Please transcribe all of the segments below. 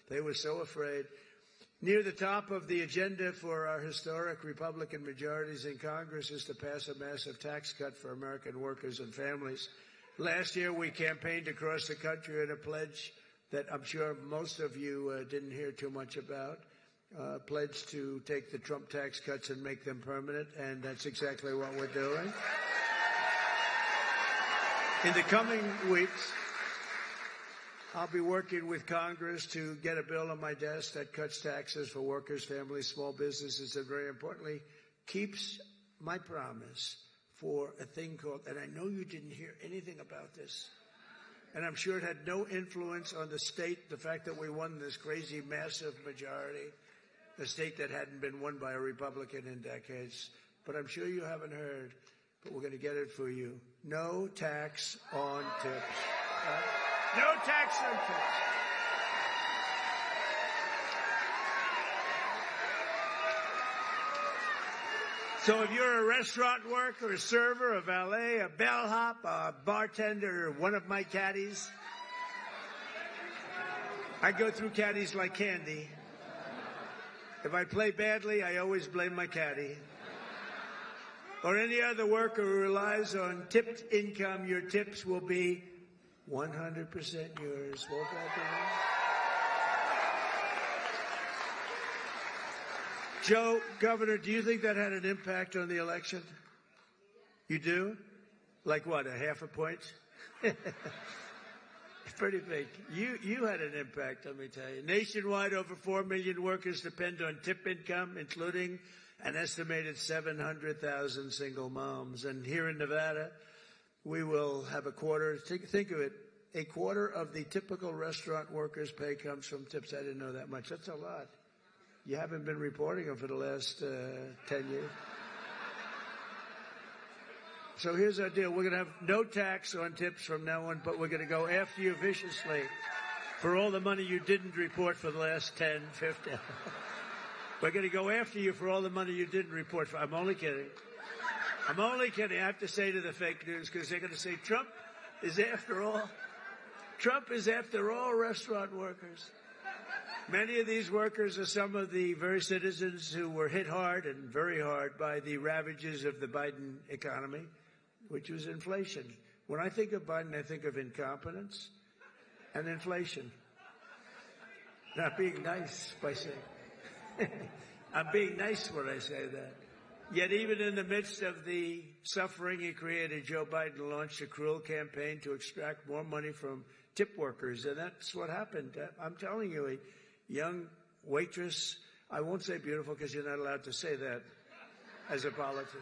They were so afraid. Near the top of the agenda for our historic Republican majorities in Congress is to pass a massive tax cut for American workers and families. Last year, we campaigned across the country on a pledge that I'm sure most of you didn't hear too much about, pledge to take the Trump tax cuts and make them permanent, and that's exactly what we're doing. In the coming weeks, I'll be working with Congress to get a bill on my desk that cuts taxes for workers, families, small businesses, and very importantly, keeps my promise for a thing called, and I know you didn't hear anything about this, and I'm sure it had no influence on the state, the fact that we won this crazy, massive majority, a state that hadn't been won by a Republican in decades. But I'm sure you haven't heard, but we're going to get it for you. No tax on tips. No tax on tips. So if you're a restaurant worker, a server, a valet, a bellhop, a bartender, or one of my caddies, I go through caddies like candy. If I play badly, I always blame my caddy. Or any other worker who relies on tipped income, your tips will be 100% yours. Won't that be right? Joe, Governor, do you think that had an impact on the election? You do? Like what, a half a point? It's pretty big. You had an impact, let me tell you. Nationwide, over 4 million workers depend on tip income, including an estimated 700,000 single moms. And here in Nevada, we will have a quarter. Think of it. A quarter of the typical restaurant worker's pay comes from tips. I didn't know that much. That's a lot. You haven't been reporting them for the last 10 years. So here's our deal. We're going to have no tax on tips from now on, but we're going to go after you viciously for all the money you didn't report for the last 10, 15. We're going to go after you for all the money you didn't report for. I'm only kidding. I'm only kidding. I have to say to the fake news because they're going to say Trump is after all restaurant workers. Many of these workers are some of the very citizens who were hit hard and very hard by the ravages of the Biden economy, which was inflation. When I think of Biden, I think of incompetence and inflation. Not being nice by saying. I'm being nice when I say that. Yet even in the midst of the suffering he created, Joe Biden launched a cruel campaign to extract more money from tip workers. And that's what happened. I'm telling you, a young waitress, I won't say beautiful because you're not allowed to say that as a politician.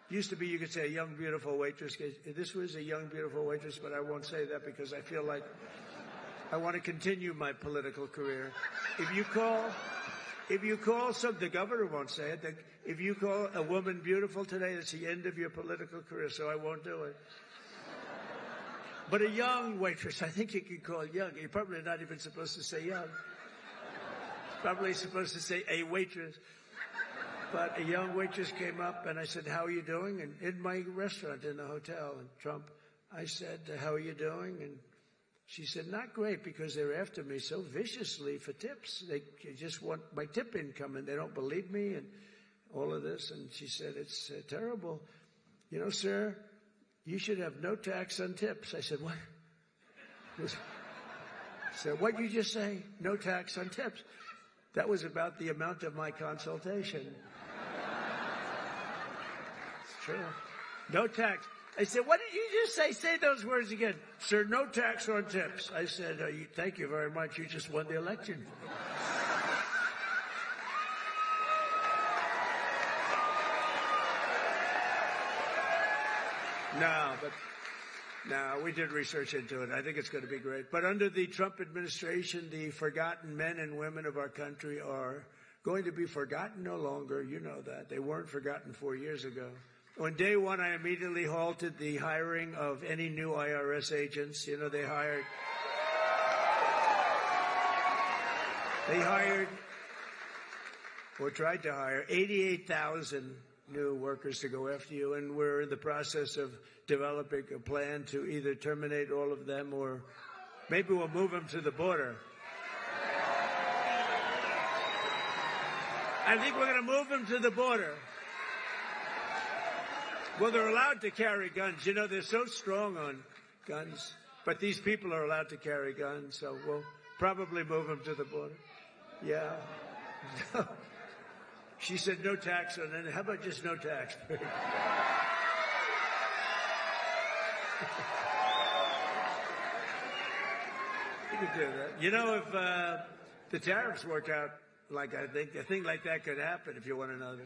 Used to be you could say a young, beautiful waitress. This was a young, beautiful waitress, but I won't say that because I feel like I want to continue my political career. If you call the governor won't say it. If you call a woman beautiful today, it's the end of your political career, so I won't do it. But a young waitress, I think you can call young. You're probably not even supposed to say young. Probably supposed to say a waitress. But a young waitress came up and I said, how are you doing? And in my restaurant in the hotel in Trump, I said, how are you doing? And she said, not great because they're after me so viciously for tips. They just want my tip income and they don't believe me and all of this. And she said, it's terrible. You know, sir, you should have no tax on tips. I said, what? I said, what'd you just say? No tax on tips. That was about the amount of my consultation. It's true. No tax. I said, what did you just say? Say those words again. Sir, no tax on tips. I said, thank you very much. You just won the election. No, we did research into it. I think it's going to be great. But under the Trump administration, the forgotten men and women of our country are going to be forgotten no longer. You know that. They weren't forgotten 4 years ago. On day one, I immediately halted the hiring of any new IRS agents. You know, they hired or tried to hire 88,000 new workers to go after you, and we're in the process of developing a plan to either terminate all of them or maybe we'll move them to the border. I think we're going to move them to the border. Well, they're allowed to carry guns. You know, they're so strong on guns. But these people are allowed to carry guns, so we'll probably move them to the border. Yeah. She said no tax on it. How about just no tax? You could do that. You know, if the tariffs work out like I think, a thing like that could happen if you want to know the truth.